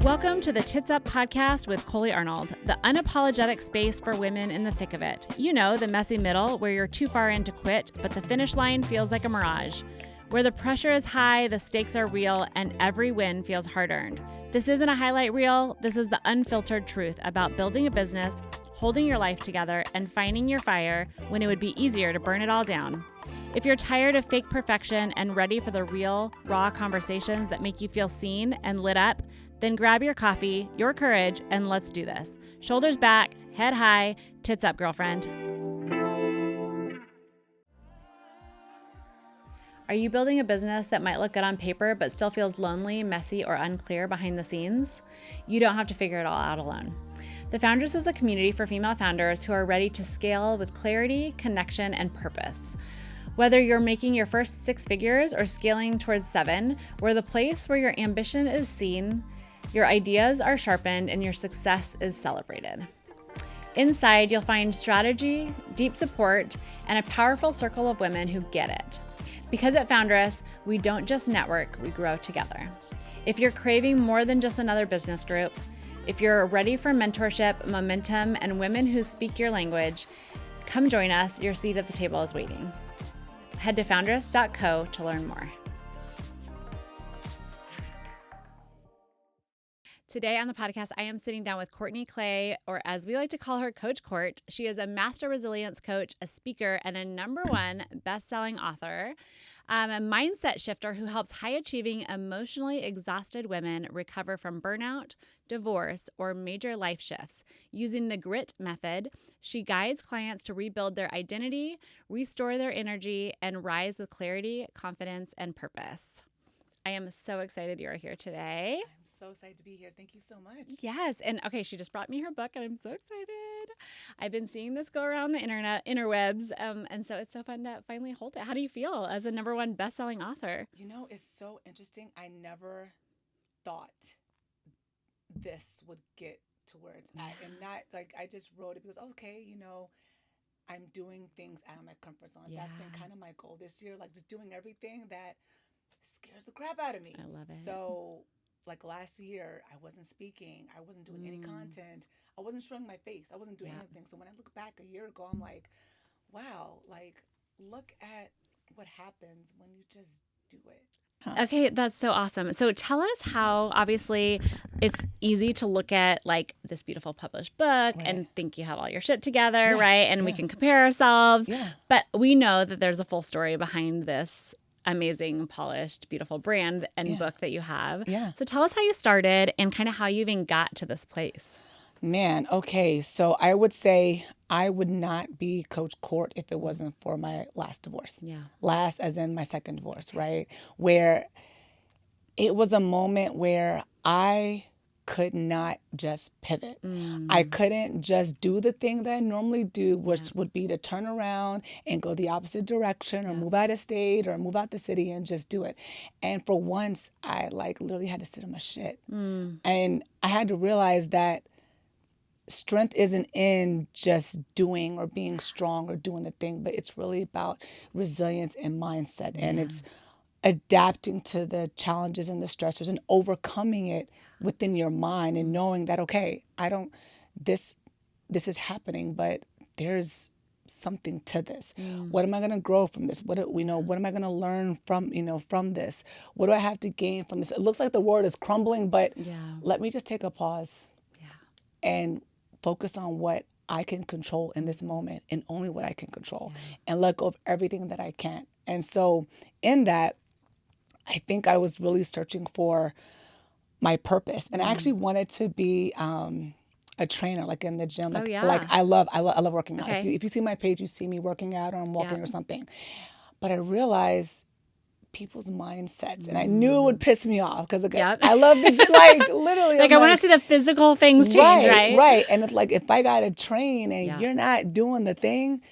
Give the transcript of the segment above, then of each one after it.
Welcome to the Tits Up podcast with Coley Arnold, the unapologetic space for women in the thick of it. You know, the messy middle where you're too far in to quit, but the finish line feels like a mirage. Where the pressure is high, the stakes are real, and every win feels hard-earned. This isn't a highlight reel. This is the unfiltered truth about building a business, holding your life together, and finding your fire when it would be easier to burn it all down. If you're tired of fake perfection and ready for the real, raw conversations that make you feel seen and lit up, then grab your coffee, your courage, and let's do this. Shoulders back, head high, tits up, girlfriend. Are you building a business that might look good on paper but still feels lonely, messy, or unclear behind the scenes? You don't have to figure it all out alone. The Foundress is a community for female founders who are ready to scale with clarity, connection, and purpose. Whether you're making your first 6 figures or scaling towards 7, we're the place where your ambition is seen, your ideas are sharpened, and your success is celebrated. Inside, you'll find strategy, deep support, and a powerful circle of women who get it. Because at Foundress, we don't just network, we grow together. If you're craving more than just another business group, if you're ready for mentorship, momentum, and women who speak your language, come join us. Your seat at the table is waiting. Head to foundress.co to learn more. Today on the podcast, I am sitting down with Courtney Clay, or as we like to call her, Coach Court. She is a master resilience coach, a speaker, and a #1 best-selling author, a mindset shifter who helps high-achieving, emotionally exhausted women recover from burnout, divorce, or major life shifts. Using the GRIT method, she guides clients to rebuild their identity, restore their energy, and rise with clarity, confidence, and purpose. I am so excited you're here today. I'm so excited to be here. Thank you so much. Yes. And okay, she just brought me her book and I'm so excited. I've been seeing this go around the interwebs. And so it's so fun to finally hold it. How do you feel as a #1 best-selling author? You know, it's so interesting. I never thought this would get to where it's at. And not like I just wrote it because, okay, you know, I'm doing things out of my comfort zone. Yeah. That's been kind of my goal this year. Like just doing everything that scares the crap out of me. I love it. So like last year, I wasn't speaking. I wasn't doing any content. I wasn't showing my face. I wasn't doing anything. So when I look back a year ago, I'm like, wow, like look at what happens when you just do it. Okay, that's so awesome. So tell us how, obviously, it's easy to look at like this beautiful published book and think you have all your shit together, right? And we can compare ourselves. Yeah. But we know that there's a full story behind this amazing, polished, beautiful brand and book that you have. Yeah. So tell us how you started and kind of how you even got to this place. Man, okay. So I would say I would not be Coach Court if it wasn't for my last divorce. Yeah. Last as in my second divorce, right? Where it was a moment where I could not just pivot. I couldn't just do the thing that I normally do, which would be to turn around and go the opposite direction or move out of state or move out the city and just do it. And for once, I like literally had to sit in my shit. And I had to realize that strength isn't in just doing or being strong or doing the thing, but it's really about resilience and mindset. And it's adapting to the challenges and the stressors and overcoming it within your mind and knowing that, okay, this is happening, but there's something to this. What am I going to grow from this? What am I going to learn from this? What do I have to gain from this? It looks like the world is crumbling, but let me just take a pause and focus on what I can control in this moment and only what I can control and let go of everything that I can't. And so in that, I think I was really searching for my purpose, and I actually wanted to be a trainer, like in the gym. Like, like I love working out. If you see my page, you see me working out or I'm walking or something. But I realized people's mindsets, and I knew it would piss me off because I love the gym, like literally. Like I want to see the physical things change, right? Right. And it's like if I got to train and you're not doing the thing,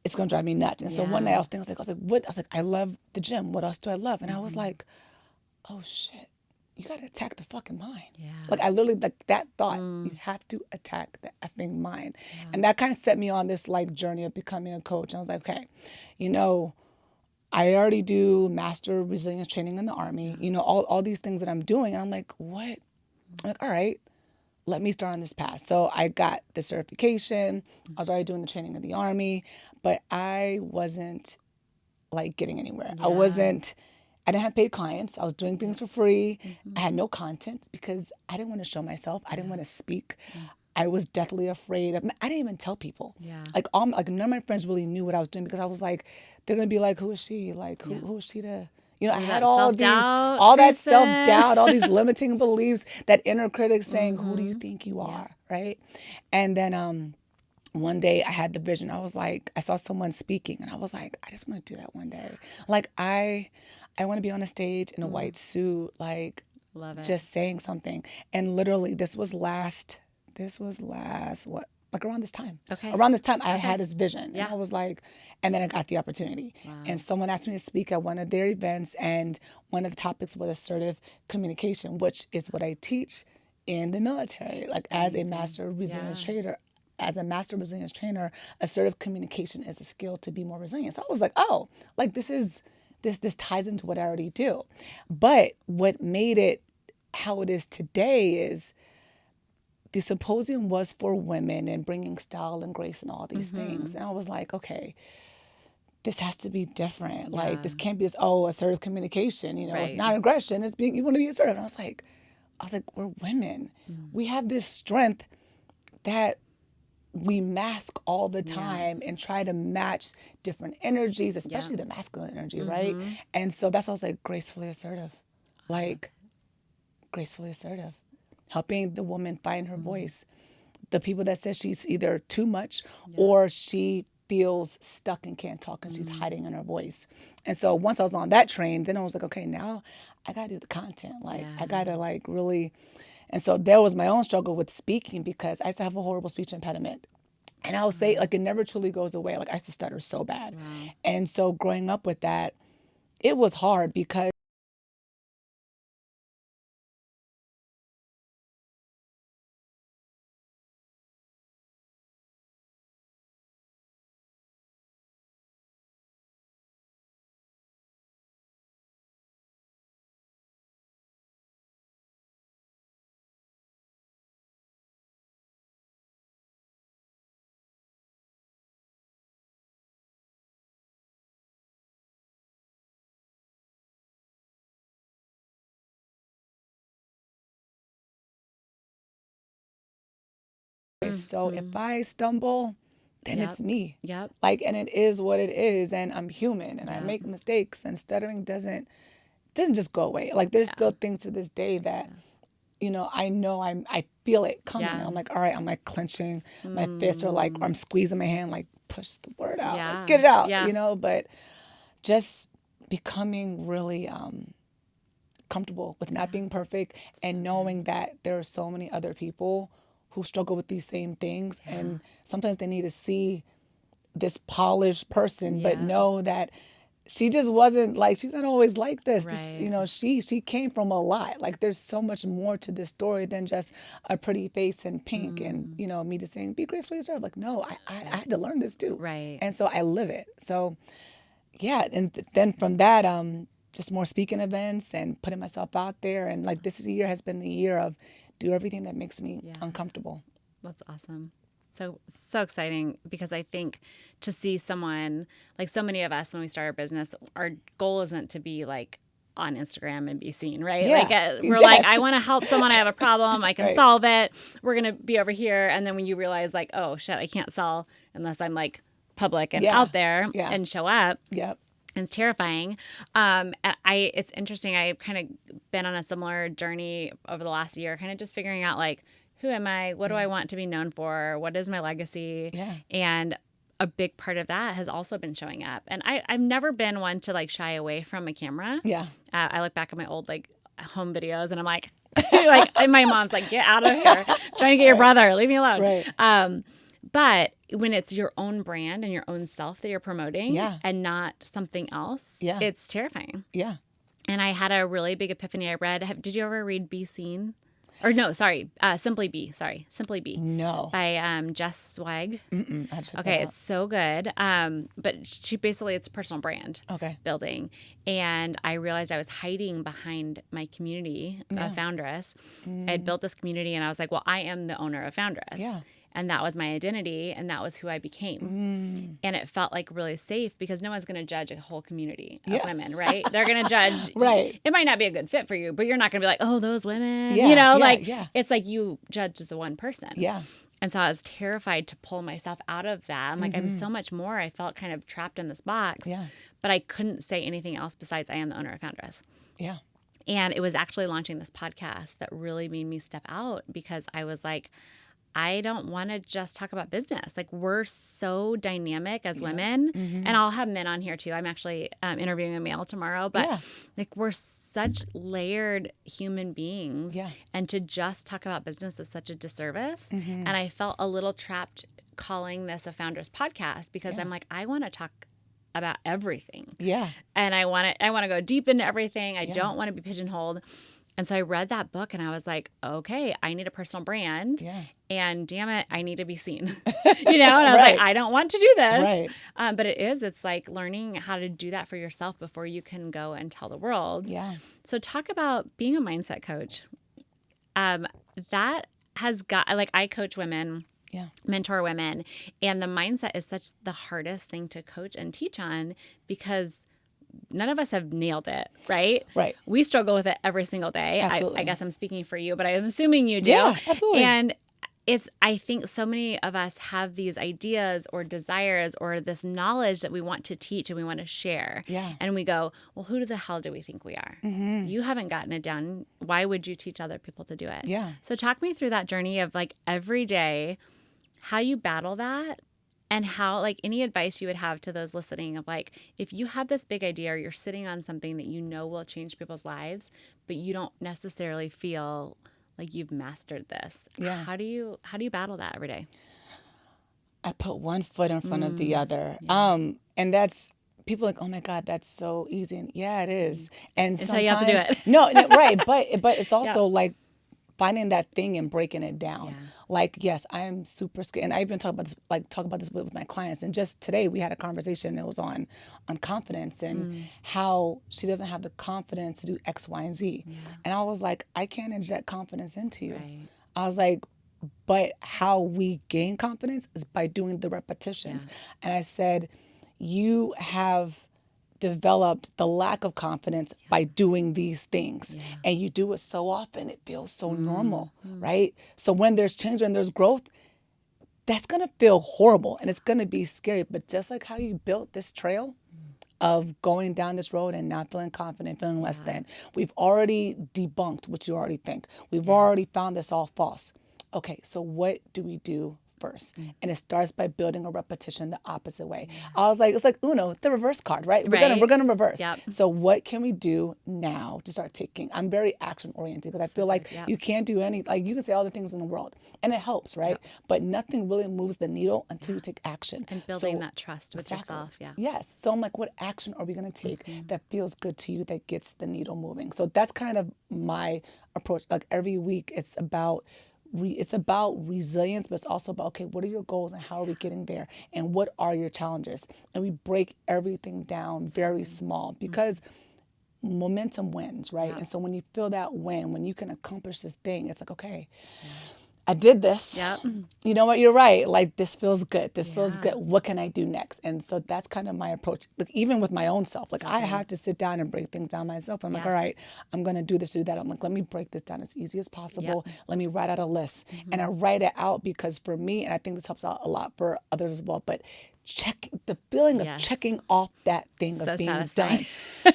it's gonna drive me nuts. And so one night I was like, what? I was like, I love the gym. What else do I love? And I was like, oh shit, you gotta attack the fucking mind. Yeah. Like I literally like that thought. You have to attack the effing mind. Yeah. And that kind of set me on this like journey of becoming a coach. And I was like, okay, you know, I already do master resilience training in the Army. You know, all these things that I'm doing. And I'm like, what I'm like, all right, let me start on this path. So I got the certification. I was already doing the training in the Army, but I wasn't like getting anywhere. I didn't have paid clients. I was doing things for free. I had no content because I didn't want to show myself. I didn't want to speak. I was deathly afraid of, I didn't even tell people. Yeah. Like none of my friends really knew what I was doing because I was like, they're going to be like, who is she? Like, who is she to, I had all that self-doubt, all these limiting beliefs, that inner critic saying, who do you think you are? Right. And then, one day I had the vision. I was like, I saw someone speaking and I was like, I just want to do that one day. Like I want to be on a stage in a white suit, like Love it. just saying something. And literally this was last, what? Like around this time. Okay. Around this time I had this vision. Yeah. And I was like, and then I got the opportunity. Wow. And someone asked me to speak at one of their events. And one of the topics was assertive communication, which is what I teach in the military, like as a master resilience trainer. As a master resilience trainer, assertive communication is a skill to be more resilient. So I was like, oh, like this ties into what I already do. But what made it how it is today is the symposium was for women and bringing style and grace and all these things. And I was like, okay, this has to be different. Like this can't be just, assertive communication. It's not aggression. It's being, you want to be assertive. And I was like, we're women. We have this strength that we mask all the time and try to match different energies, especially the masculine energy, right? And so that's why I was like, gracefully assertive. Like, gracefully assertive. Helping the woman find her voice. The people that said she's either too much or she feels stuck and can't talk and she's hiding in her voice. And so once I was on that train, then I was like, okay, now I got to do the content. Like, I got to like really... And so there was my own struggle with speaking because I used to have a horrible speech impediment. And I would say, like, it never truly goes away. Like, I used to stutter so bad. Wow. And so growing up with that, it was hard because so if I stumble, then it's me. Yep. Like, and it is what it is. And I'm human and I make mistakes and stuttering doesn't just go away. Like there's still things to this day that, I feel it coming. And I'm like, all right, I'm like clenching my fist or I'm squeezing my hand, like push the word out, like, get it out, but just becoming really comfortable with not being perfect and knowing that there are so many other people who struggle with these same things. And sometimes they need to see this polished person, but know that she just wasn't like, she's not always like this. Right. She came from a lot. Like there's so much more to this story than just a pretty face and pink and, me just saying, be gracefully assertive. Like, no, I had to learn this too. Right. And so I live it. So yeah. And then from that, just more speaking events and putting myself out there. And like this year has been the year of do everything that makes me uncomfortable. That's awesome. So exciting because I think to see someone, like so many of us when we start our business, our goal isn't to be like on Instagram and be seen, right? Yeah. Like we're like, I want to help someone. I have a problem. I can solve it. We're going to be over here. And then when you realize like, oh shit, I can't sell unless I'm like public and out there and show up. Yep. It's terrifying. It's interesting. I've kind of been on a similar journey over the last year, kind of just figuring out like, who am I? What do I want to be known for? What is my legacy? Yeah. And a big part of that has also been showing up. And I've never been one to like shy away from a camera. Yeah. I look back at my old like home videos and I'm like, and my mom's like, get out of here. I'm trying to get your brother. Leave me alone. Right. But when it's your own brand and your own self that you're promoting and not something else, it's terrifying. Yeah. And I had a really big epiphany. Did you ever read Be Seen? Or no, sorry, Simply Be. Sorry, Simply Be. No. By Jess Swag. I have to check Okay, that it's so good. But she basically, it's a personal brand building. And I realized I was hiding behind my community of Foundress. I had built this community and I was like, well, I am the owner of Foundress. Yeah. And that was my identity and that was who I became. And it felt like really safe because no one's going to judge a whole community of women, right? They're going to judge. Right. It might not be a good fit for you, but you're not going to be like, oh, those women. Yeah, You know, yeah. it's like you judge the one person. Yeah. And so I was terrified to pull myself out of that. I'm like, I'm so much more. I felt kind of trapped in this box. Yeah. But I couldn't say anything else besides I am the owner of Foundress. Yeah. And it was actually launching this podcast that really made me step out because I was like, I don't want to just talk about business. Like, we're so dynamic as women, and I'll have men on here too. I'm actually interviewing a male tomorrow, but like, we're such layered human beings, and to just talk about business is such a disservice. And I felt a little trapped calling this a Foundress podcast because I'm like, I want to talk about everything. Yeah. And I want to go deep into everything. I don't want to be pigeonholed. And so I read that book and I was like, okay, I need a personal brand. Yeah. And damn it, I need to be seen. And I was like, I don't want to do this. Right. But it's like learning how to do that for yourself before you can go and tell the world. Yeah. So talk about being a mindset coach. That has got, like, I coach women. Mentor women. And the mindset is such the hardest thing to coach and teach on because none of us have nailed it, right? Right. We struggle with it every single day. I guess I'm speaking for you, but I'm assuming you do. Yeah, absolutely. And I think so many of us have these ideas or desires or this knowledge that we want to teach and we want to share. Yeah. And we go, well, who the hell do we think we are? You haven't gotten it down. Why would you teach other people to do it? Yeah. So talk me through that journey of like every day, how you battle that. And how, like, any advice you would have to those listening of, like, if you have this big idea or you're sitting on something that you know will change people's lives, but you don't necessarily feel like you've mastered this. Yeah. How do you battle that every day? I put one foot in front of the other. And that's, people are like, oh my God, that's so easy. And yeah, it is. And Until sometimes you have to do it. No, right. But it's also like finding that thing and breaking it down. Yeah. Like, yes, I am super scared. And I even talk about this with my clients. And just today we had a conversation that was on confidence and how she doesn't have the confidence to do X, Y, and Z. Yeah. And I was like, I can't inject confidence into you. Right. I was like, but how we gain confidence is by doing the repetitions. Yeah. And I said, you have developed the lack of confidence by doing these things. Yeah. And you do it so often, it feels so normal, right? So when there's change and there's growth, that's going to feel horrible and it's going to be scary. But just like how you built this trail of going down this road and not feeling confident, feeling less than, we've already debunked what you already think. We've already found this all false. Okay, so what do we do first? And it starts by building a repetition the opposite way. I was like, it's like Uno, the reverse card, right? We're gonna reverse. Yep. So what can we do now to start taking? I'm very action oriented because I feel like you can't do any, like you can say all the things in the world and it helps, right? But nothing really moves the needle until you take action. And building that trust with yourself. Yeah. Yes. So I'm like, what action are we gonna take that feels good to you, that gets the needle moving? So that's kind of my approach. Like every week it's about resilience, but it's also about, okay, what are your goals and how are we getting there? And what are your challenges? And we break everything down very small because momentum wins, right? Yeah. And so when you feel that win, when you can accomplish this thing, it's like, okay, I did this. Yep. You know what? You're right. Like, this feels good. This feels good. What can I do next? And so that's kind of my approach. Like, even with my own self, like I have to sit down and break things down myself. I'm like, all right, I'm going to do this, do that. I'm like, let me break this down as easy as possible. Yep. Let me write out a list. And I write it out because for me, and I think this helps out a lot for others as well, but the feeling of checking off that thing of being satisfying. Done.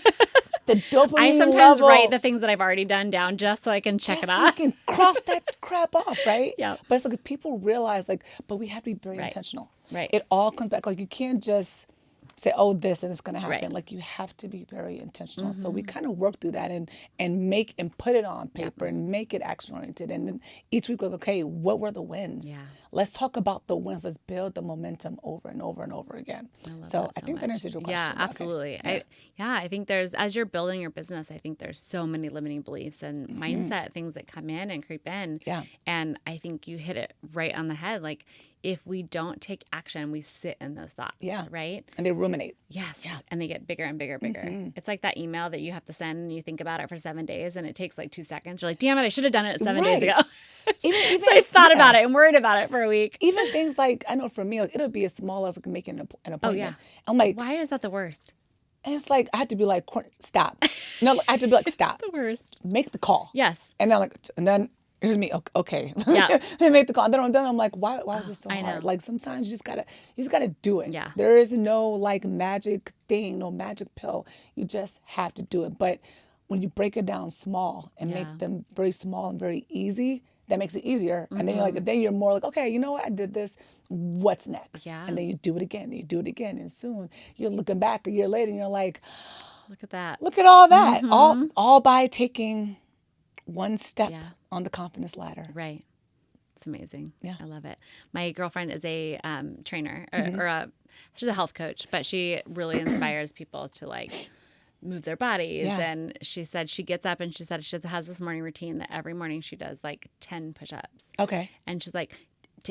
The dopamine I sometimes level, write the things that I've already done down just so I can check it off. So you can cross that crap off, right? Yeah. But it's like people realize, like, but we have to be very intentional. Right. It all comes back. Like, you can't just say, oh, this and it's going to happen. Right. Like you have to be very intentional. So we kind of work through that and make and put it on paper and make it action oriented. And then each week we're like, okay, what were the wins? Yeah. Let's talk about the wins. Let's build the momentum over and over and over again. So I think that answers your question. Yeah, absolutely. Okay. I think there's, as you're building your business, I think there's so many limiting beliefs and mindset things that come in and creep in. Yeah. And I think you hit it right on the head. Like if we don't take action, we sit in those thoughts. Yeah. Right. And they ruminate. Yes. Yeah. And they get bigger and bigger, bigger. It's like that email that you have to send and you think about it for 7 days and it takes like 2 seconds. You're like, damn it, I should have done it 7 days ago. Even so I thought about it and worried about it for a week. Even things like, I know for me, like it'll be as small as like making an appointment. Oh, yeah. I'm like, why is that the worst? and it's like, I had to be like, stop. No, I had to be like, stop. It's the worst. Make the call. Yes. And then here's me. Okay. Yeah. And make the call. And then I'm done. I'm like, why is this so I know. hard? Like sometimes you just gotta do it. Yeah. There is no like magic thing, no magic pill. You just have to do it. But when you break it down small and make them very small and very easy, that makes it easier. And then you're more like, okay, you know what? I did this. What's next? Yeah. And then you do it again. You do it again. And soon you're looking back a year later and you're like, Look at that. look at all that. All by taking one step on the confidence ladder. Right. It's amazing. Yeah. I love it. My girlfriend is a trainer or she's a health coach, but she really inspires people to like move their bodies. Yeah. And she said she gets up and she said she has this morning routine that every morning she does like 10 push-ups. Okay. And she's like,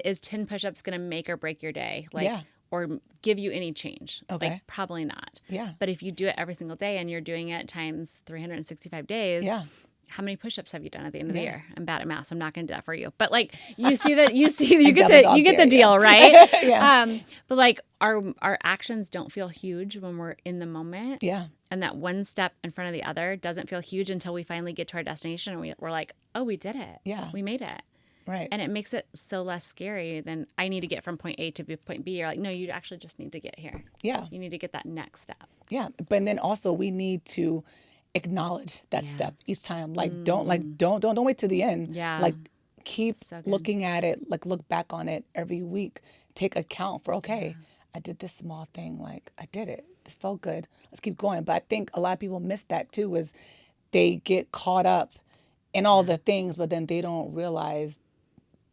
is 10 push-ups going to make or break your day? Like, Yeah. or give you any change? Okay. Like probably not. Yeah. But if you do it every single day and you're doing it times 365 days, Yeah. how many push-ups have you done at the end of the year? I'm bad at math, so I'm not going to do that for you. But like, you see that, you get the deal, right? Yeah. But like, our actions don't feel huge when we're in the moment. Yeah. And that one step in front of the other doesn't feel huge until we finally get to our destination and we're like, oh, we did it. Yeah. We made it. Right. And it makes it so less scary than I need to get from point A to point B. You're like, no, you actually just need to get here. Yeah. You need to get that next step. Yeah. But then also we need to acknowledge that step each time. Like don't wait to the end. Yeah. Like keep So good. looking at it, like look back on it every week. Take account for, okay, I did this small thing, like I did it. This felt good. Let's keep going. But I think a lot of people miss that too, is they get caught up in all the things, but then they don't realize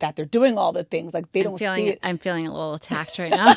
that they're doing all the things. Like they don't see it. I'm feeling a little attacked right now.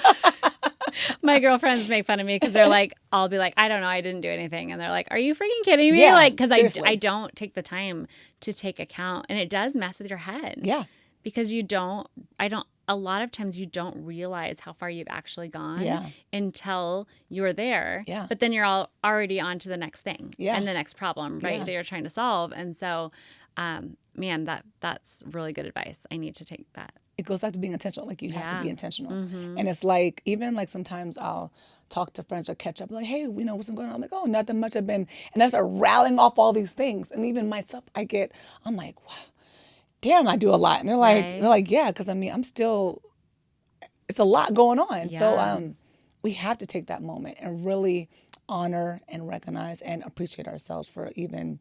My girlfriends make fun of me because they're like, I'll be like, I don't know, I didn't do anything. And they're like, are you freaking kidding me? Yeah, Like, because seriously. I don't take the time to take account. And it does mess with your head. Yeah. Because a lot of times you don't realize how far you've actually gone until you're there. Yeah. But then you're already on to the next thing and the next problem, right? Yeah. That you're trying to solve. And so, man, that's really good advice. I need to take that. It goes back to being intentional. Like you have to be intentional. And it's like, even like sometimes I'll talk to friends or catch up like, hey, what's going on? I'm like, oh, nothing much. And I start rattling off all these things. And even myself, I'm like, wow, damn, I do a lot. And they're like, yeah, because I'm still, it's a lot going on. Yeah. So we have to take that moment and really honor and recognize and appreciate ourselves for even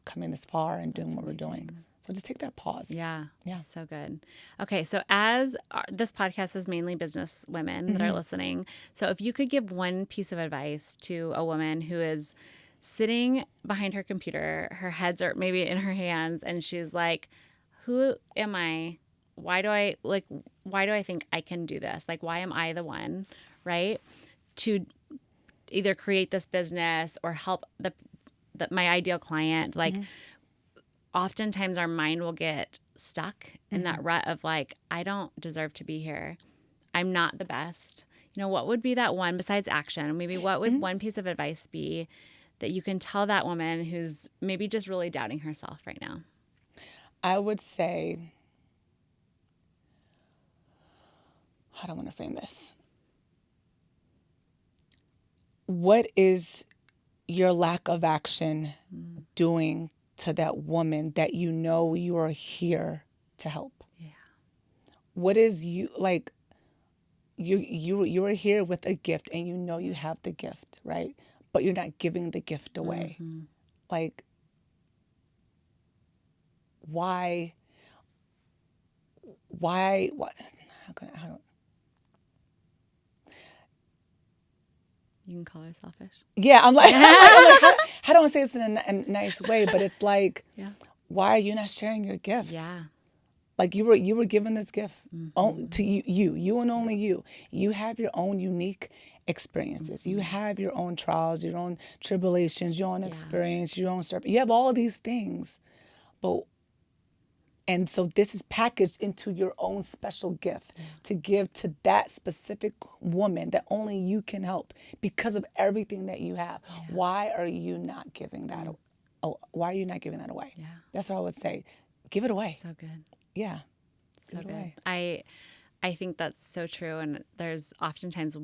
coming this far and doing what we're doing. So just take that pause. Yeah. Yeah. So good. Okay. So as this podcast is mainly business women that are listening. So if you could give one piece of advice to a woman who is sitting behind her computer, her heads are maybe in her hands, and she's like, who am I? Why do I think I can do this? Like, why am I the one, right? To either create this business or help my ideal client. Like, oftentimes our mind will get stuck in that rut of like, I don't deserve to be here. I'm not the best. What would be that one besides action? Maybe what would one piece of advice be that you can tell that woman who's maybe just really doubting herself right now? I would say, how do I want to frame this? What is your lack of action doing to that woman that you are here to help? Yeah. What is you like? You are here with a gift, and you have the gift, right? But you're not giving the gift away. Like, why? What? How do? You can call her selfish. Yeah, I'm like, how do I say this in a nice way? But it's like, Yeah. why are you not sharing your gifts? Yeah. Like you were given this gift to you and only you. You have your own unique experiences. You have your own trials, your own tribulations, your own experience, your own you have all these things, and so this is packaged into your own special gift to give to that specific woman that only you can help because of everything that you have. Why are you not giving that? Why are you not giving that away? Yeah. That's what I would say. Give it away. So good. Yeah. So Give it good. away. I think that's so true. And there's oftentimes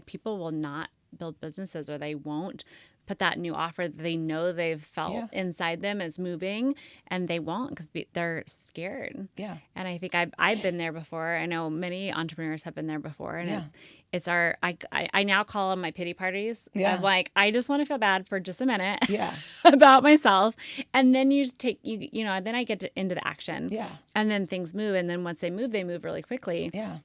people will not build businesses, or they won't put that new offer that they know they've felt inside them is moving, and they won't because they're scared. Yeah. And I think I've been there before. I know many entrepreneurs have been there before, and it's I now call them my pity parties. Yeah. Of like, I just want to feel bad for just a minute. Yeah. About myself, and then then I get into the action. Yeah. And then things move, and then once they move really quickly. Yeah.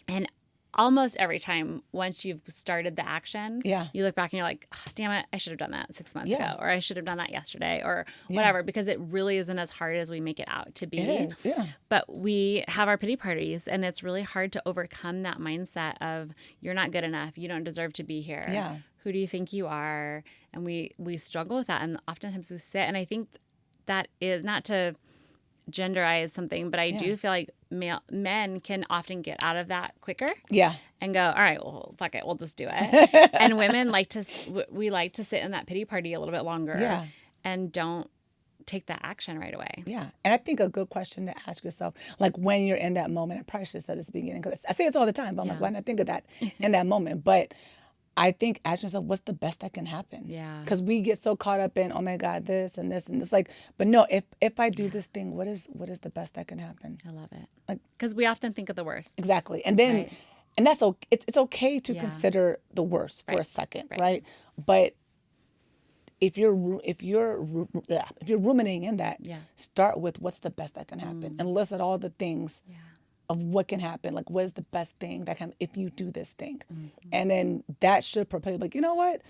And almost every time, once you've started the action, you look back and you're like, oh, damn it, I should have done that 6 months ago, or I should have done that yesterday, or whatever, because it really isn't as hard as we make it out to be. It is, yeah. But we have our pity parties, and it's really hard to overcome that mindset of you're not good enough, you don't deserve to be here. Yeah. Who do you think you are? And we struggle with that, and oftentimes we sit, and I think that is not to genderize something, but I do feel like men can often get out of that quicker. Yeah. And go, all right, well, fuck it, we'll just do it. And women like to sit in that pity party a little bit longer. Yeah. And don't take that action right away. Yeah. And I think a good question to ask yourself, like when you're in that moment, I probably should have said this at the beginning, because I say this all the time, but I'm like, why not think of that in that moment? But I think ask yourself, what's the best that can happen? Yeah. Because we get so caught up in, oh my God, this and this, and it's like, but no, if I do this thing, what is the best that can happen? I love it. Like, because we often think of the worst. Exactly. And then, and that's okay. It's okay to consider the worst for a second, right? But if you're ruminating in that, start with what's the best that can happen, and list out all the things of what can happen. Like, what is the best thing that can, if you do this thing, and then that should propel you. Like, you know what?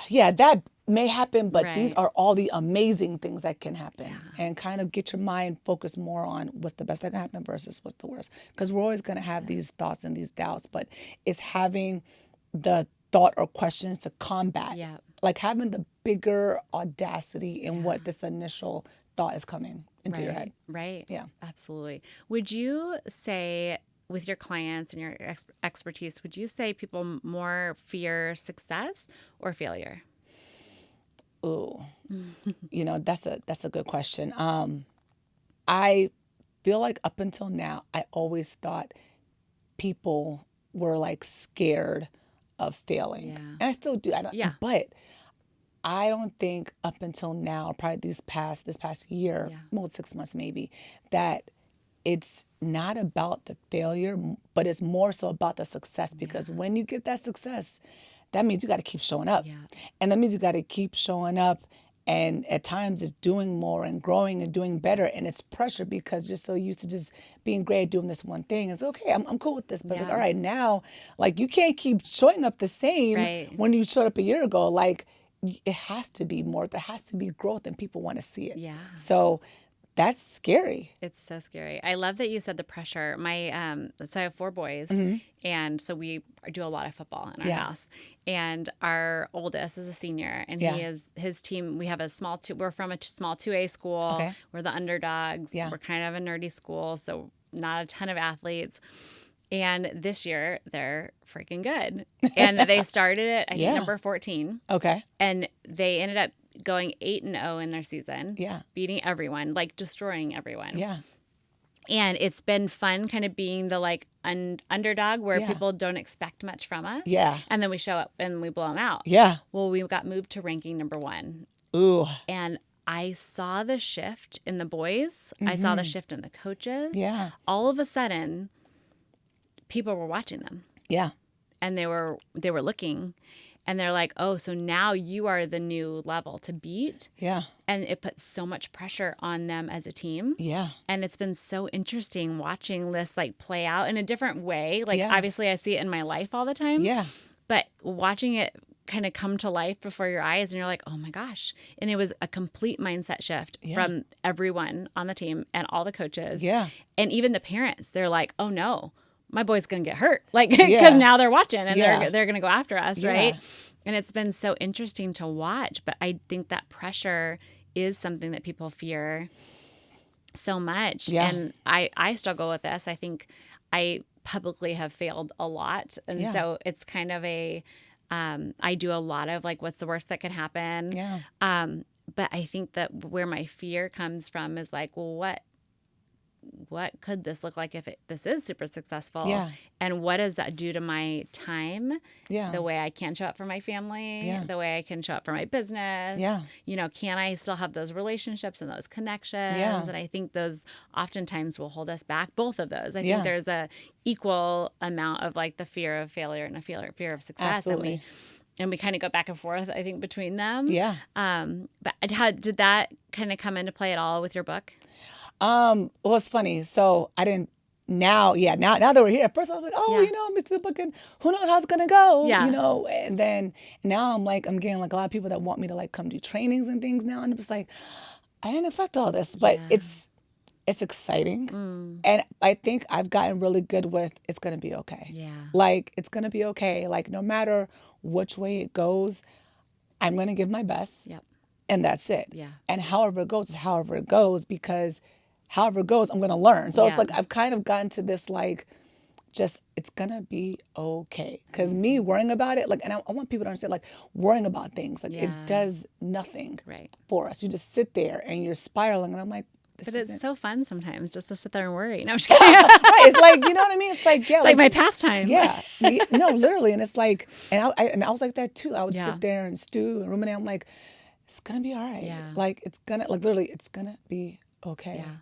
Yeah, that may happen, but these are all the amazing things that can happen, and kind of get your mind focused more on what's the best that can happen versus what's the worst. Because we're always going to have these thoughts and these doubts, but it's having the thought or questions to combat, like having the bigger audacity in what this initial thought is coming into your head. Right. Yeah. Absolutely. Would you say, with your clients and your expertise, would you say people more fear success or failure? Ooh, that's a good question. I feel like up until now, I always thought people were like scared of failing, and I still do. But I don't think up until now, probably this past year, well, 6 months maybe, that it's not about the failure, but it's more so about the success. Because when you get that success, that means you got to keep showing up. And that means you got to keep showing up. And at times it's doing more and growing and doing better. And it's pressure because you're so used to just being great at doing this one thing. It's okay, I'm cool with this. But it's like, all right, now, like, you can't keep showing up the same when you showed up a year ago. Like, it has to be more. There has to be growth, and people want to see it. Yeah. So that's scary. It's so scary. I love that you said the pressure. So I have 4 boys, and so we do a lot of football in our house. And our oldest is a senior, and his team. We have we're from a small 2A school. Okay. We're the underdogs. Yeah. We're kind of a nerdy school, so not a ton of athletes. And this year, they're freaking good. And they started at, I think, number 14. Okay. And they ended up going 8-0 in their season. Yeah. Beating everyone, like destroying everyone. Yeah. And it's been fun kind of being the like underdog where people don't expect much from us. Yeah. And then we show up and we blow them out. Yeah. Well, we got moved to ranking number 1. Ooh. And I saw the shift in the boys. I saw the shift in the coaches. Yeah. All of a sudden, people were watching them. Yeah. And they were looking, and they're like, oh, so now you are the new level to beat. Yeah. And it puts so much pressure on them as a team. Yeah. And it's been so interesting watching this like play out in a different way. Like, obviously I see it in my life all the time. Yeah. but watching it kind of come to life before your eyes and you're like, oh my gosh. And it was a complete mindset shift from everyone on the team and all the coaches. Yeah. And even the parents, they're like, oh no, my boy's going to get hurt. Like, because now they're watching and they're going to go after us. Right. And it's been so interesting to watch, but I think that pressure is something that people fear so much. Yeah. And I struggle with this. I think I publicly have failed a lot. And so it's kind of I do a lot of like, what's the worst that could happen? Yeah. But I think that where my fear comes from is like, well, what could this look like if this is super successful? Yeah. And what does that do to my time? Yeah. The way I can show up for my family, the way I can show up for my business. Yeah. You know, can I still have those relationships and those connections? Yeah. And I think those oftentimes will hold us back. Both of those. I think there's a equal amount of like the fear of failure and a fear of success. Absolutely. And we kind of go back and forth, I think, between them. Yeah. But how did that kind of come into play at all with your book? Well, it's funny. So I didn't. Now that we're here, at first I was like, oh, Mr. the Book, and who knows how it's gonna go, and then now I'm getting like a lot of people that want me to like come do trainings and things now, and it's like, I didn't expect all this, but it's exciting, and I think I've gotten really good with it's gonna be okay. Yeah, like it's gonna be okay. Like no matter which way it goes, I'm gonna give my best. Yep. And that's it. Yeah. And however it goes is however it goes, because however it goes, I'm going to learn. So it's like I've kind of gotten to this like, just it's going to be okay. Because me worrying about it, like, and I want people to understand, like worrying about things, like it does nothing for us. You just sit there and you're spiraling. And I'm like, but it's so fun sometimes just to sit there and worry. No, I'm just kidding. Right. It's like, you know what I mean? It's like, it's like my pastime. Yeah. No, literally. And it's like, and I was like that too. I would sit there and stew and ruminate. I'm like, it's going to be all right. Yeah. Like it's going to, like literally, it's going to be okay. Yeah.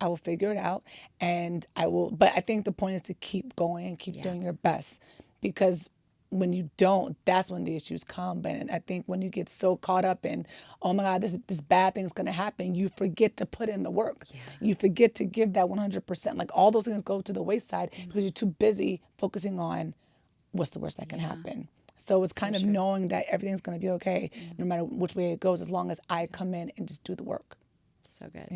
I will figure it out and I will, but I think the point is to keep going and keep doing your best, because when you don't, that's when the issues come. And I think when you get so caught up in, oh my God, this bad thing's going to happen, you forget to put in the work. Yeah. You forget to give that 100%. Like all those things go to the wayside because you're too busy focusing on what's the worst that can happen. So it's kind of knowing that everything's going to be okay, no matter which way it goes, as long as I come in and just do the work. So good.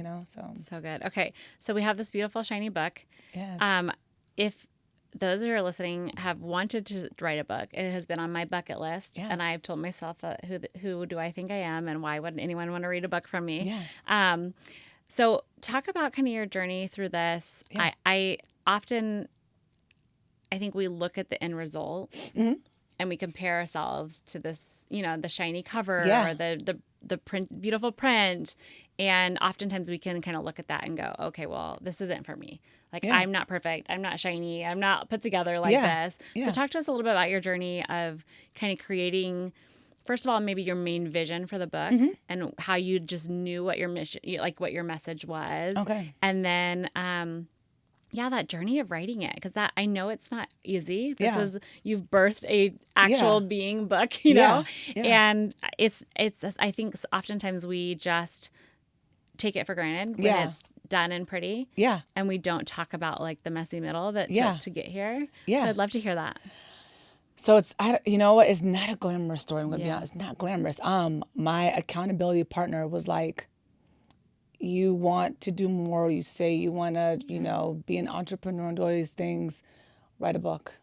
So good. Okay. So we have this beautiful shiny book. Yes. If those who are listening have wanted to write a book, it has been on my bucket list. Yeah. And I've told myself that who do I think I am and why would anyone want to read a book from me? Yeah. So talk about kind of your journey through this. Yeah. I often think we look at the end result and we compare ourselves to this, the shiny cover or the print, beautiful print. And oftentimes we can kind of look at that and go, okay, well, this isn't for me. Like I'm not perfect. I'm not shiny. I'm not put together like this. Yeah. So talk to us a little bit about your journey of kind of creating, first of all, maybe your main vision for the book and how you just knew what your mission, like what your message was. Okay. And then, that journey of writing it, because that I know it's not easy. This is you've birthed a actual being book, you know, and it's I think oftentimes we just take it for granted when it's done and pretty, and we don't talk about like the messy middle that took to get here. So I'd love to hear that. So it's, you know what, it's not a glamorous story. I'm gonna be honest, it's not glamorous. My accountability partner was like, you want to do more, you say you want to, be an entrepreneur and do all these things, write a book.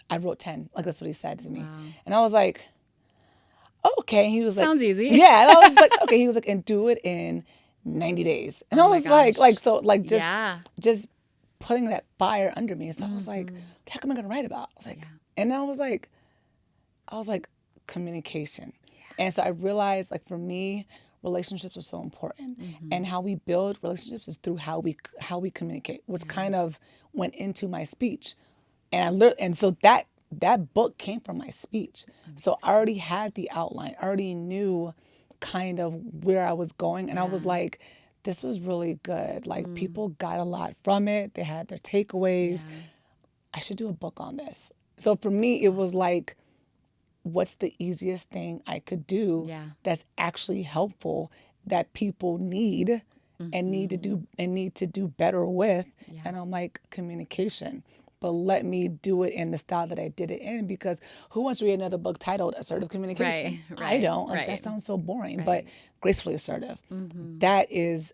I wrote 10. Like, that's what he said to me. Wow. And I was like, okay. And he was Sounds easy. Yeah. And I was like, okay. He was like, and do it in 90 days. And I was just putting that fire under me. So I was like, how come I'm going to write about? I was like, and then I was like, communication. Yeah. And so I realized, like, for me, relationships are so important, and how we build relationships is through how we communicate, which kind of went into my speech, and so that book came from my speech. So I already had the outline, I already knew kind of where I was going, and I was like, this was really good. Like people got a lot from it. They had their takeaways. I should do a book on this. So for me, it was like, what's the easiest thing I could do that's actually helpful, that people need and need to do better with? And I'm like, communication. but let me do it in the style that I did it in, because who wants to read another book titled Assertive Communication? I don't. Like, that sounds so boring, but gracefully assertive. That is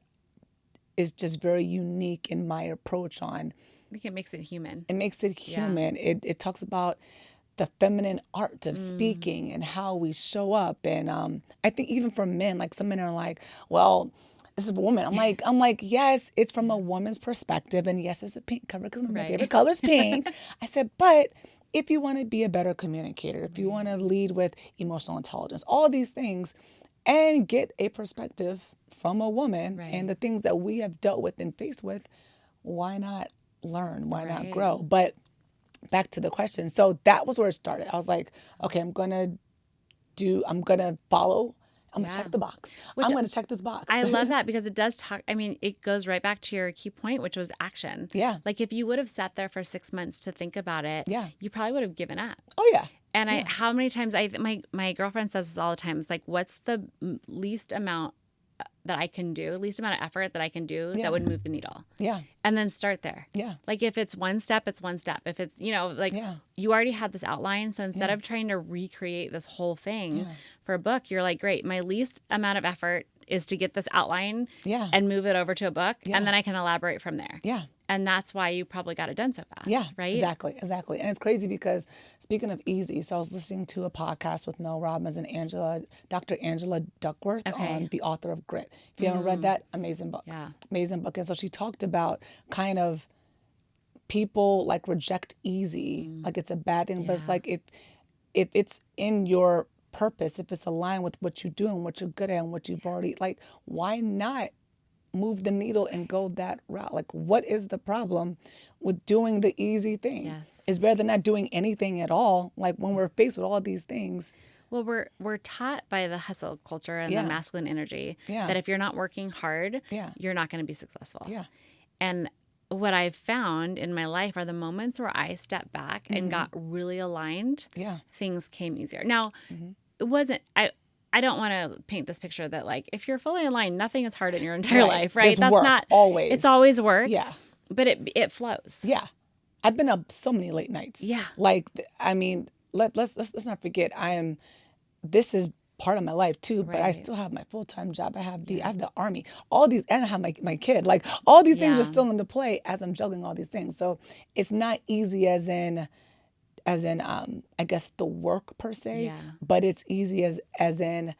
just very unique in my approach on. I think it makes it human. It makes it human. It talks about the feminine art of speaking and how we show up. And I think even for men, like some men are like, well, this is a woman. I'm like, yes, it's from a woman's perspective. And yes, it's a pink cover because my favorite color is pink. I said, but if you want to be a better communicator, if you want to lead with emotional intelligence, all these things, and get a perspective from a woman and the things that we have dealt with and faced with, why not learn? Why not grow? But back to the question. So that was where it started. I was like, okay, I'm going to follow. I'm going to check the box. I'm going to check this box. I love that because it does talk. I mean, it goes right back to your key point, which was action. Yeah. Like if you would have sat there for 6 months to think about it, you probably would have given up. Oh, yeah. And how many times my girlfriend says this all the time. It's like, what's the least amount that I can do, least amount of effort that I can do that would move the needle. Yeah. And then start there. Yeah. Like if it's one step, it's one step. If it's, you already had this outline. So instead of trying to recreate this whole thing for a book, you're like, great, my least amount of effort is to get this outline and move it over to a book. And then I can elaborate from there. Yeah. And that's why you probably got it done so fast. Yeah, right? Exactly. And it's crazy because speaking of easy, so I was listening to a podcast with Mel Robbins and Dr. Angela Duckworth, the author of Grit. If you haven't read that, amazing book. Yeah. Amazing book. And so she talked about kind of people like reject easy, like it's a bad thing, but it's like if it's in your purpose, if it's aligned with what you do and what you're good at and what you've already, like, why not move the needle and go that route? Like, what is the problem with doing the easy thing? Yes. It's better than not doing anything at all. Like when we're faced with all these things. Well, we're taught by the hustle culture and the masculine energy that if you're not working hard, you're not going to be successful. Yeah. And what I've found in my life are the moments where I stepped back and got really aligned. Yeah. Things came easier. Now, it wasn't. I don't want to paint this picture that like if you're fully aligned, nothing is hard in your entire life, right? There's That's work, not always. It's always work. Yeah. But it flows. Yeah. I've been up so many late nights. Yeah. Like, I mean, let's not forget this is part of my life too, but I still have my full-time job. I have the Army, all these, and I have my kid. Like all these things are still into play as I'm juggling all these things. So it's not easy as in I guess the work per se, but it's easy as in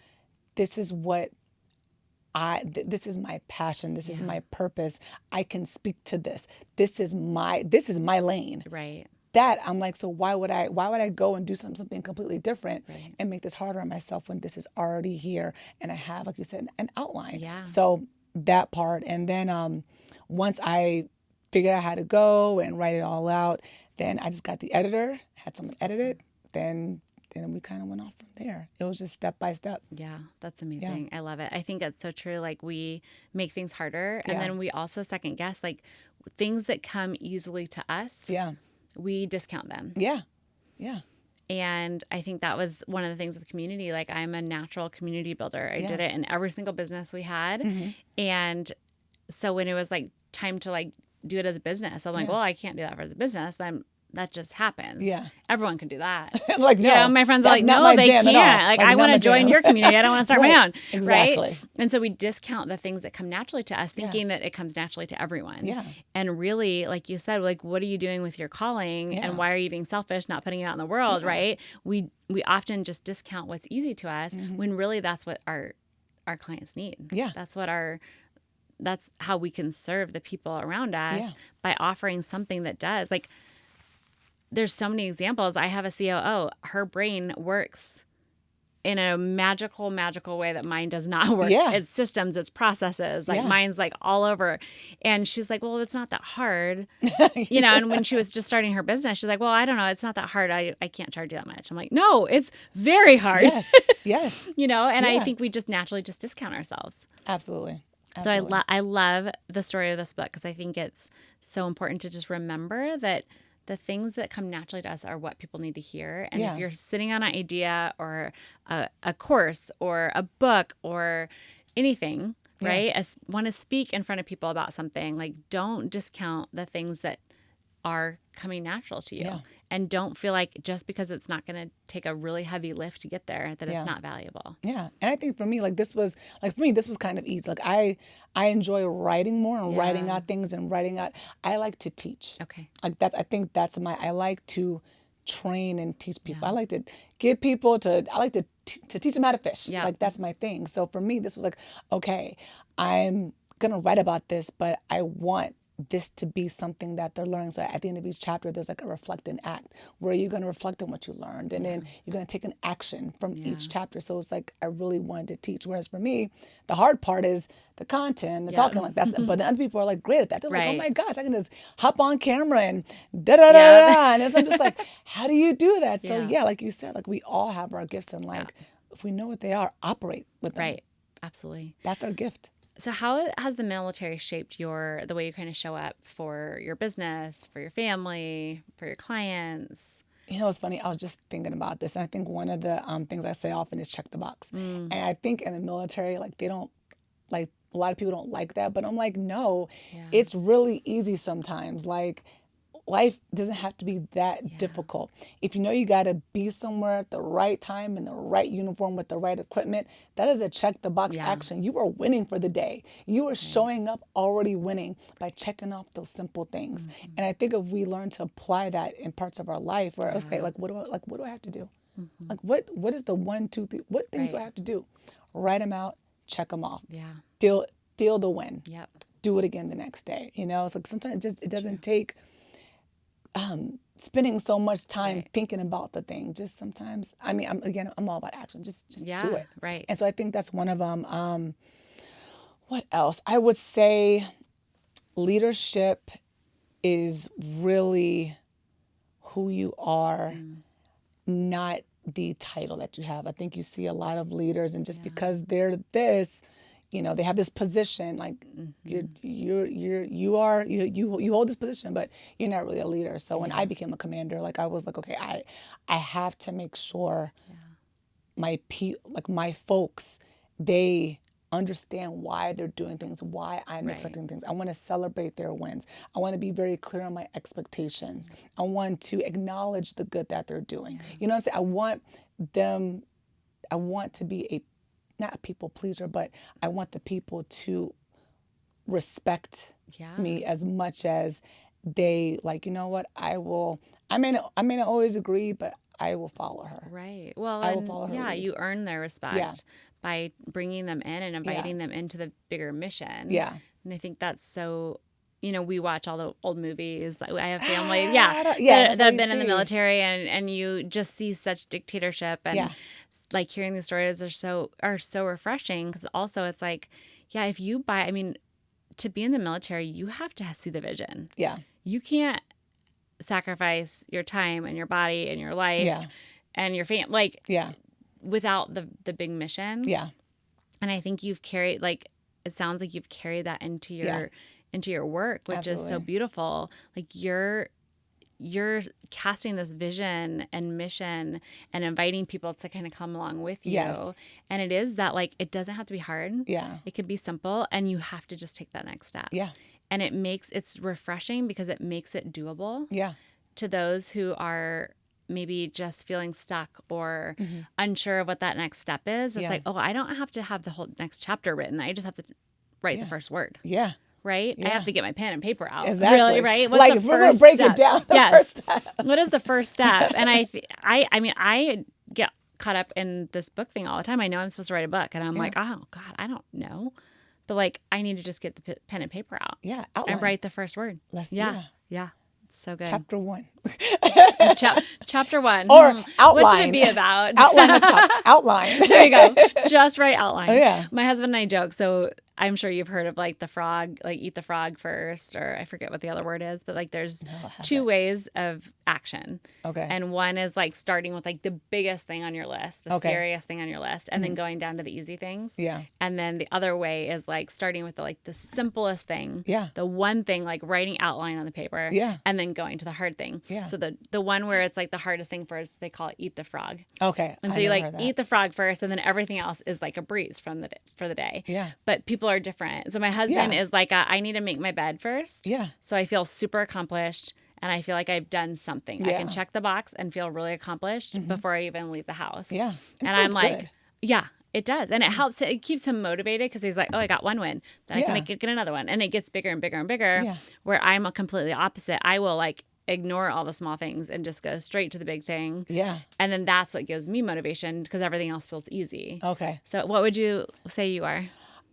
this is what this is my passion. This is my purpose. I can speak to this. This is my lane. Right. That I'm like, so why would I go and do something completely different and make this harder on myself when this is already here and I have, like you said, an outline. Yeah. So that part. And then once I figured out how to go and write it all out, then I just got the editor, had someone edit it, then we kind of went off from there. It was just step by step. Yeah, that's amazing. I love it. I think it's so true. Like we make things harder and then we also second guess, like things that come easily to us. Yeah. We discount them. Yeah. Yeah. And I think that was one of the things with community. Like I'm a natural community builder. I did it in every single business we had. And so when it was like time to like do it as a business, I'm like, well, I can't do that as a business. Then that just happens. Yeah. Everyone can do that. Like, no, my friends are like, no, they can't. Like I want to join your community. I don't want to start my own. Exactly. Right. And so we discount the things that come naturally to us, thinking that it comes naturally to everyone. Yeah. And really, like you said, like, what are you doing with your calling and why are you being selfish, not putting it out in the world? Right. We often just discount what's easy to us when really that's what our clients need. Yeah. That's how we can serve the people around us by offering something that does. Like, there's so many examples. I have a COO. Her brain works in a magical way that mine does not work. Yeah. It's systems, it's processes. Like mine's like all over. And she's like, well, it's not that hard. And when she was just starting her business, she's like, well, I don't know. It's not that hard. I can't charge you that much. I'm like, no, it's very hard. Yes. Yes. And I think we just naturally just discount ourselves. Absolutely. So I love the story of this book because I think it's so important to just remember that the things that come naturally to us are what people need to hear. And if you're sitting on an idea or a course or a book or anything, right? Want to speak in front of people about something, like don't discount the things that are coming natural to you. Yeah. And don't feel like just because it's not going to take a really heavy lift to get there, that it's not valuable. Yeah. And I think for me, like this was kind of easy. Like I enjoy writing more and writing out things and writing out. I like to teach. Okay. Like I like to train and teach people. I like to get people I like to teach them how to fish. Yeah. Like that's my thing. So for me, this was like, okay, I'm going to write about this, but I want this to be something that they're learning. So at the end of each chapter, there's like a reflect and act where you're going to reflect on what you learned. And then you're going to take an action from each chapter. So it's like, I really wanted to teach. Whereas for me, the hard part is the content, the talking like that. But the other people are like great at that. They're like, oh my gosh, I can just hop on camera and da-da-da-da. And so I'm just like, how do you do that? So like you said, like we all have our gifts and like, if we know what they are, operate with them. Right. Absolutely. That's our gift. So how has the military shaped the way you kind of show up for your business, for your family, for your clients? You know, it's funny. I was just thinking about this. And I think one of the things I say often is check the box. And I think in the military, like they don't, like a lot of people don't like that. But I'm like, no, it's really easy sometimes. Like life doesn't have to be that difficult. If you know you got to be somewhere at the right time in the right uniform with the right equipment, that is a check the box action. You are winning for the day. You are showing up already winning by checking off those simple things. And I think if we learn to apply that in parts of our life, where okay, what do I have to do? Like what is the 1, 2, 3? What things do I have to do? Write them out, check them off. Yeah. Feel the win. Yep. Do it again the next day. You know, it's like sometimes it doesn't take spending so much time thinking about the thing. Just sometimes, I mean, I'm all about action. Just do it. Right. And so I think that's one of them. What else? I would say leadership is really who you are, not the title that you have. I think you see a lot of leaders, and just because they're this, you know, they have this position, like you hold this position, but you're not really a leader. So when I became a commander, like I was like, okay, I have to make sure my folks, they understand why they're doing things, why I'm expecting things. I want to celebrate their wins. I want to be very clear on my expectations. I want to acknowledge the good that they're doing. You know what I'm saying? I want to be not a people pleaser, but I want the people to respect me as much as they, like, you know what, I may not always agree, but I will follow her. Right. Well, I will follow her lead. You earn their respect by bringing them in and inviting them into the bigger mission. Yeah. And I think that's so, you know, we watch all the old movies. I have family, that have been in the military, and you just see such dictatorship, and like hearing these stories are so refreshing, because also it's like, if you to be in the military, you have to see the vision. Yeah. You can't sacrifice your time and your body and your life and your family, without the big mission. Yeah. And I think you've carried, like, it sounds like you've carried that into your work, which is so beautiful. Like you're casting this vision and mission and inviting people to kind of come along with you. Yes. And it is that, like, it doesn't have to be hard. Yeah. It could be simple, and you have to just take that next step. Yeah. And it's refreshing because it makes it doable. Yeah. To those who are maybe just feeling stuck or unsure of what that next step is. It's like, oh, I don't have to have the whole next chapter written. I just have to write the first word. Yeah. Right? Yeah. I have to get my pen and paper out. Exactly. Really, right? What's the first we're gonna break it down. First step. What is the first step? And I get caught up in this book thing all the time. I know I'm supposed to write a book, and I'm like, oh God, I don't know. But like, I need to just get the pen and paper out. Yeah. Outline. And write the first word. Yeah. It's so good. Chapter 1. Chapter 1. Or outline. What should it be about? Outline. There you go. Just write outline. Oh, yeah. My husband and I joke, so I'm sure you've heard of like the frog, like eat the frog first, or I forget what the other word is, but like there's two ways of action. Okay. And one is like starting with like the biggest thing on your list, the scariest thing on your list, and then going down to the easy things. Yeah. And then the other way is like starting with the simplest thing. Yeah. The one thing, like writing outline on the paper. Yeah. And then going to the hard thing. Yeah. So the one where it's like the hardest thing first, they call it eat the frog. Okay. And so you like eat the frog first, and then everything else is like a breeze for the day. Yeah. But people are different. So my husband is like, I need to make my bed first. Yeah. So I feel super accomplished, and I feel like I've done something. I can check the box and feel really accomplished before I even leave the house. Yeah. And I'm like, yeah, it does. And it helps. It keeps him motivated because he's like, oh, I got one win. Then I can get another one. And it gets bigger and bigger and bigger. Yeah. Where I'm a completely opposite. I will like ignore all the small things and just go straight to the big thing. Yeah. And then that's what gives me motivation because everything else feels easy. Okay. So what would you say you are?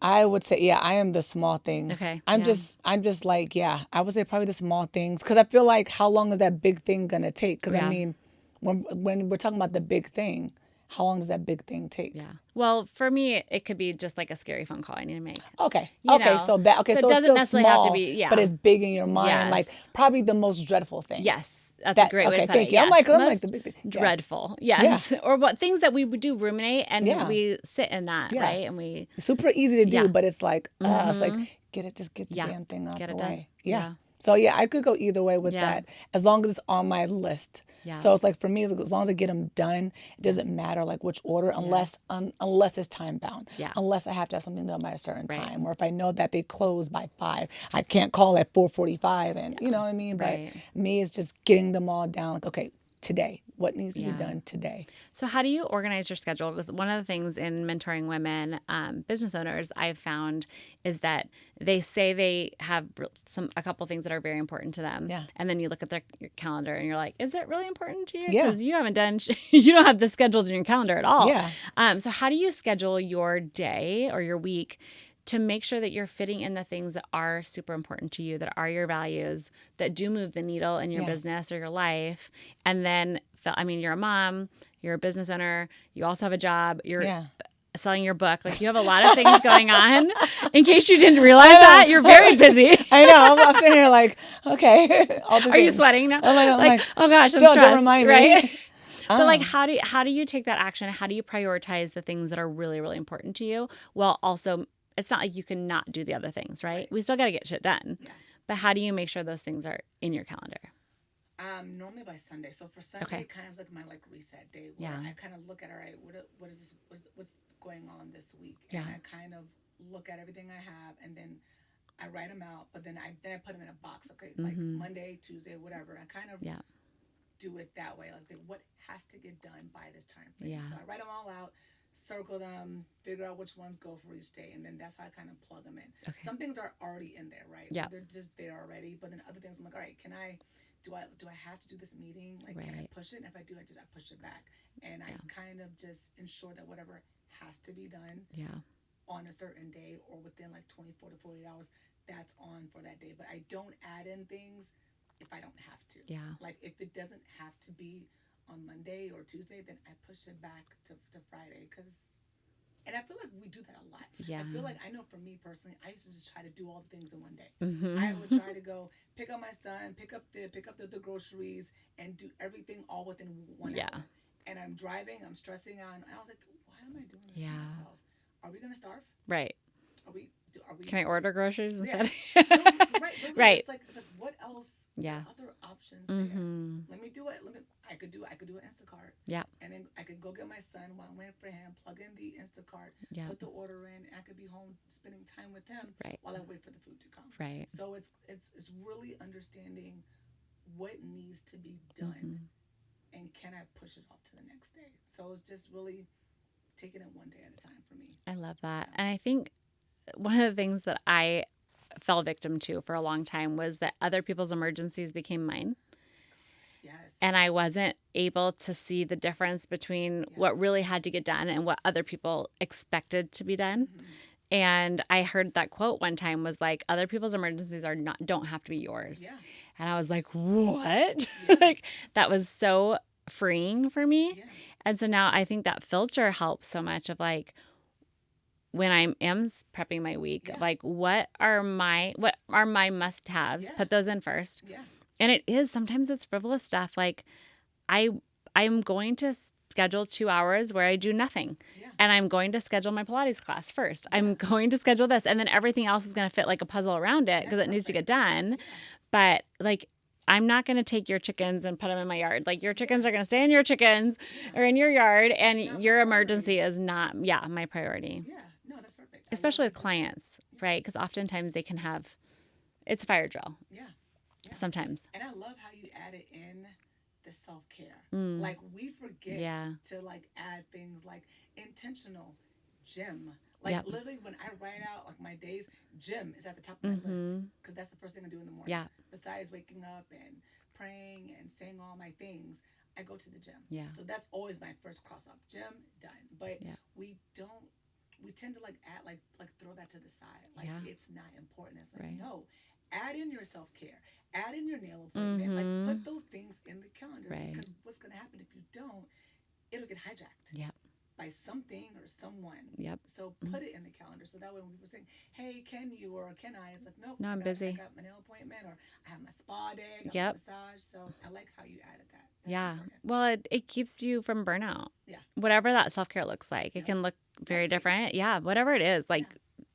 I would say, I am the small things. Okay. I'm just like, I would say probably the small things. Because I feel like, how long is that big thing going to take? Because I mean, when we're talking about the big thing, how long does that big thing take? Yeah. Well, for me, it could be just like a scary phone call I need to make. Okay. You Okay. know? So it it it's doesn't still necessarily small, have to be, but it's big in your mind. Yes. Like probably the most dreadful thing. Yes. That's a great way to put thank it. you. Yes. I'm like the big thing. Yes. Dreadful. Yes. Or what things that we would do ruminate and we sit in that, Yeah. right? And we super easy to do, but it's like it's like just get the Yeah. damn thing out Get the it way. done. Yeah. Yeah. So I could go either way with Yeah. that, as long as it's on my list. Yeah. So it's like, for me, as long as I get them done, it doesn't matter like which order, unless it's time bound. Yeah. Unless I have to have something done by a certain Right. time, or if I know that they close by 5, I can't call at 4:45, and you know what I mean. Right. But me, it's just getting them all down. Like, okay, today, what needs to be Yeah. done today? So how do you organize your schedule? Because one of the things in mentoring women, business owners, I've found is that they say they have a couple things that are very important to them. Yeah. And then you look at your calendar and you're like, is it really important to you? Yeah. Because you haven't done, you don't have this scheduled in your calendar at all. Yeah. So how do you schedule your day or your week to make sure that you're fitting in the things that are super important to you, that are your values, that do move the needle in your business or your life? And then, I mean, you're a mom, you're a business owner, you also have a job, you're selling your book. Like, you have a lot of things going on. In case you didn't realize that, you're very busy. I know. I'm sitting here like, okay. Are you sweating now? I'm like, oh gosh, I'm don't stressed. remind me. Right? But like, how do you take that action? How do you prioritize the things that are really, really important to you? While also, it's not like you can not do the other things, right? We still got to get shit done. Yeah. But how do you make sure those things are in your calendar? Normally by Sunday. So for Sunday, it kind of is like my reset day, where I kind of look at, all right, what is this? What's going on this week? And I kind of look at everything I have, and then I write them out. But then I put them in a box. Okay, like Monday, Tuesday, whatever. I kind of do it that way. Like, okay, what has to get done by this time frame? Yeah. So I write them all out, circle them, figure out which ones go for each day, and then that's how I kind of plug them in. Okay. Some things are already in there, right? Yeah. So they're just there already. But then other things, I'm like, all right, do I have to do this meeting? Like, can I push it? And if I do, I push it back. And I kind of just ensure that whatever has to be done on a certain day or within like 24 to 48 hours, that's on for that day. But I don't add in things if I don't have to. Yeah. Like, if it doesn't have to be on Monday or Tuesday, then I push it back to Friday. And I feel like we do that a lot. Yeah. I feel like, I know for me personally, I used to just try to do all the things in one day. Mm-hmm. I would try to go pick up my son, pick up the groceries, and do everything all within 1 hour. And I'm driving, I'm stressing out, and I was like, why am I doing this to myself? Are we going to starve? Right. Are we? Can I order groceries instead? No, right. Right. It's like, what else? Yeah. What other options there? Let me do it. I could do an Instacart. Yeah. And then I could go get my son while I'm waiting for him, plug in the Instacart, put the order in, and I could be home spending time with him while I wait for the food to come. Right. So it's really understanding what needs to be done, and can I push it off to the next day? So it's just really taking it one day at a time for me. I love that. And I think one of the things that I fell victim to for a long time was that other people's emergencies became mine. Yes. And I wasn't able to see the difference between what really had to get done and what other people expected to be done. Mm-hmm. And I heard that quote one time was like, other people's emergencies don't have to be yours. Yeah. And I was like, what? Yeah. Like, that was so freeing for me. Yeah. And so now I think that filter helps so much of like, when I am prepping my week, like, what are my must-haves? Put those in first. Yeah. And sometimes it's frivolous stuff. Like, I'm going to schedule 2 hours where I do nothing. Yeah. And I'm going to schedule my Pilates class first. Yeah. I'm going to schedule this. And then everything else is going to fit like a puzzle around it because it needs to get done. Yeah. But like, I'm not going to take your chickens and put them in my yard. Like, your chickens are going to stay in your chickens or in your yard. And your emergency is not, my priority. Yeah. No, that's perfect. Especially with clients, right? Because oftentimes they can have, it's a fire drill. Yeah. sometimes. And I love how you added in the self-care. Like we forget to like add things like intentional gym. Like literally when I write out like my days, gym is at the top of my list because that's the first thing I do in the morning. Yeah. Besides waking up and praying and saying all my things, I go to the gym. Yeah. So that's always my first cross off. Gym done. But we don't. We tend to like add like throw that to the side. Like it's not important. It's like no, add in your self care. Add in your nail appointment. Like put those things in the calendar because what's going to happen if you don't, it'll get hijacked. Yep. By something or someone. Yep. So put it in the calendar. So that way when people say, hey, can you or can I? It's like, nope. No, I'm busy. I got my nail appointment or I have my spa day. I got my massage. So I like how you added that. That's important. Well, it keeps you from burnout. Yeah. Whatever that self-care looks like. It can look very different. Yeah. Whatever it is. Like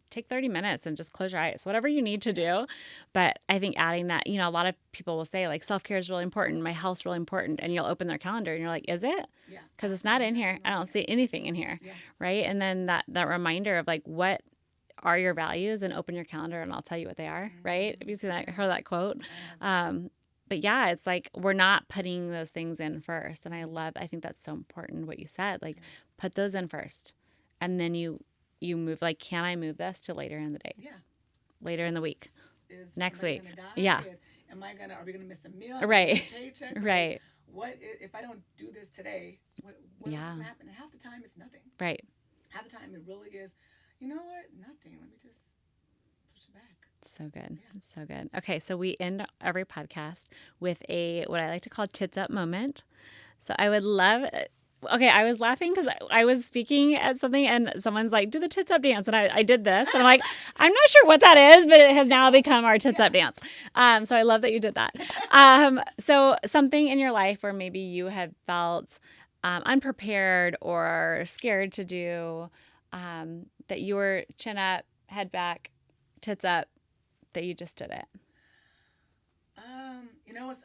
take 30 minutes and just close your eyes, whatever you need to do. But I think adding that, a lot of people will say like self-care is really important. My health's really important. And you'll open their calendar and you're like, is it? Yeah. Because it's not in here. I don't see anything in here. Yeah. Right. And then that reminder of like, what are your values, and open your calendar and I'll tell you what they are. Right. Have you seen that, heard that quote? But yeah, it's like, we're not putting those things in first. And I think that's so important what you said, like put those in first. And then you move, like, can I move this to later in the day? Yeah. Later in the week. Next week. Yeah. Are we going to miss a meal? Right. A paycheck? Right. What if I don't do this today? What is going to happen? And half the time it's nothing. Right. Half the time it really is, you know what? Nothing. Let me just push it back. So good. Yeah. So good. Okay. So we end every podcast with what I like to call tits up moment. So I would love... Okay, I was laughing because I was speaking at something and someone's like, do the tits up dance. And I did this. And I'm like, I'm not sure what that is, but it has now become our tits up dance. So I love that you did that. So something in your life where maybe you have felt unprepared or scared to do, that you were chin up, head back, tits up, that you just did it.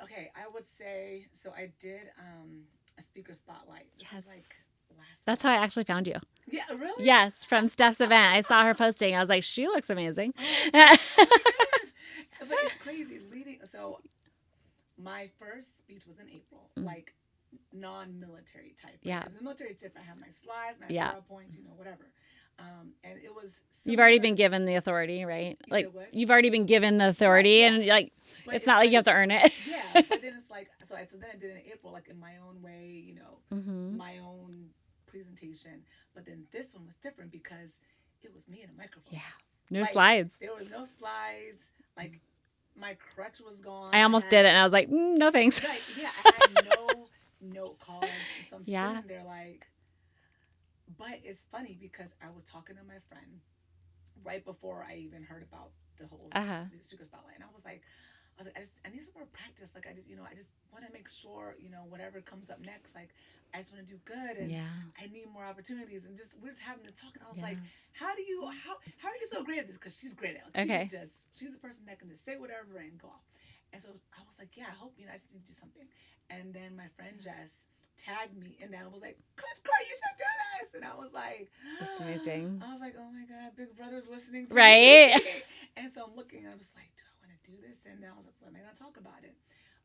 Okay, I would say, so I did a speaker spotlight. This was like last That's how I actually found you. Yeah, really? Yes, from Steph's event. I saw her posting. I was like, she looks amazing. But it's crazy. So my first speech was in April, like non-military type. Yeah. Because the military is different. I have my slides, my PowerPoints, whatever. And it was you've already been given the authority, right? Like you've already been given the authority, and like it's not like you have to earn it. Yeah, but then it's like so then I did it in April, like in my own way, my own presentation. But then this one was different because it was me and a microphone. Yeah, no slides. There was no slides. Like my crutch was gone. I almost did it, and I was like, no thanks. Right? Yeah, I had no note cards, so I'm sitting there like. But it's funny because I was talking to my friend right before I even heard about the whole speaker spotlight, and I was like, I need some more practice. Like I just want to make sure, whatever comes up next, like I just want to do good, and I need more opportunities. And we're just having this talk, and I was like, how are you so great at this? Because she's great at it. Like, she's the person that can just say whatever and go off. And so I was like, I hope I just need to do something. And then my friend Jess tagged me in that. I was like, Coach Corey, you should do this. And I was like, that's amazing. I was like, oh my God, Big Brother's listening to me. And so I'm looking, and I was like, do I want to do this? And then I was like, what am I going to talk about it?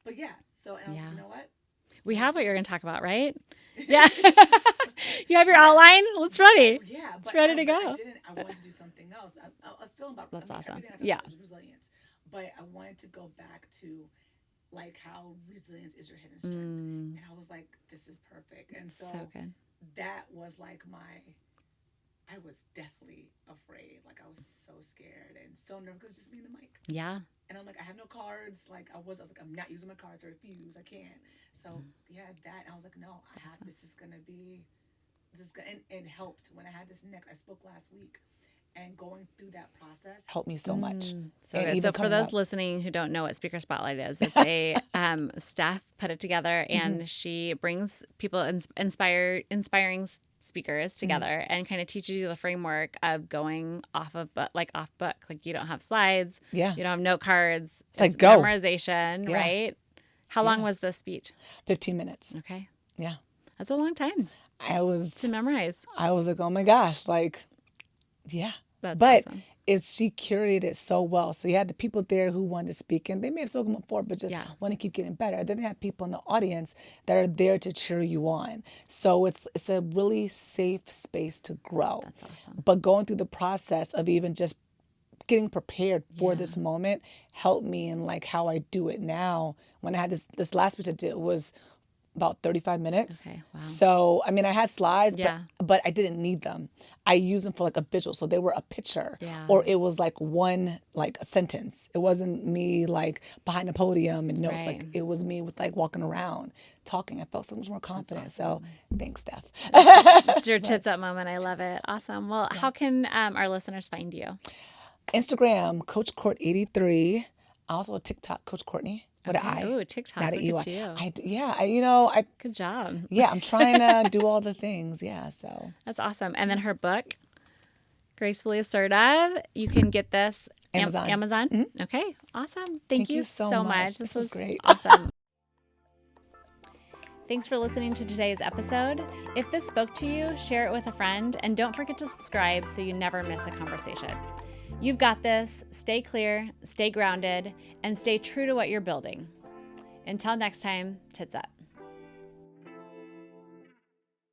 But I was like, you know what? We have what you're going to talk about, right? Yeah. You have your outline? It's ready. Yeah. It's ready to go. I wanted to do something else. I was still about awesome. Everything I talked about was resilience. But I wanted to go back to like how resilience is your hidden strength. And I was like, this is perfect. And so good. That was like I was deathly afraid. Like I was so scared and so nervous because just me and the mic. Yeah. And I'm like, I have no cards. Like I was like, I'm not using my cards. I refuse. I can't. So that. And I was like, no, this is going to be, and it helped when I had this next, I spoke last week. And going through that process helped me so much. So for those listening who don't know what Speaker Spotlight is, it's a Steph put it together, and she brings people inspiring speakers together and kind of teaches you the framework of going off book. Like you don't have slides, you don't have note cards. It's like memorization, right? How long was the speech? 15 minutes. Okay. Yeah. That's a long time. To memorize. I was like, oh my gosh, like, yeah. That's but awesome. she curated it so well. So you had the people there who wanted to speak, and they may have spoken before, but just want to keep getting better. Then they have people in the audience that are there to cheer you on. So it's a really safe space to grow. That's awesome. But going through the process of even just getting prepared for this moment helped me in like how I do it now. When I had this last speech I did was about 35 minutes. Okay, wow. So, I mean, I had slides, Yeah. but I didn't need them. I used them for like a visual. So they were a picture Yeah. or it was like one, like a sentence. It wasn't me like behind a podium and notes. Right. Like it was me with like walking around, talking. I felt so much more confident. So thanks, Steph. It's your tits up moment. I love it. Awesome. Well, how can our listeners find you? Instagram, Coach Court 83. Also TikTok, Coach Courtney. With an I. Ooh, TikTok. Not an Look EY. at you. I Good job. yeah, I'm trying to do all the things. Yeah, so. That's awesome. And then her book, Gracefully Assertive. You can get this Amazon. Amazon. Mm-hmm. Okay, awesome. Thank you so much. This was great. Awesome. Thanks for listening to today's episode. If this spoke to you, share it with a friend, and don't forget to subscribe so you never miss a conversation. You've got this. Stay clear, stay grounded, and stay true to what you're building. Until next time, tits up.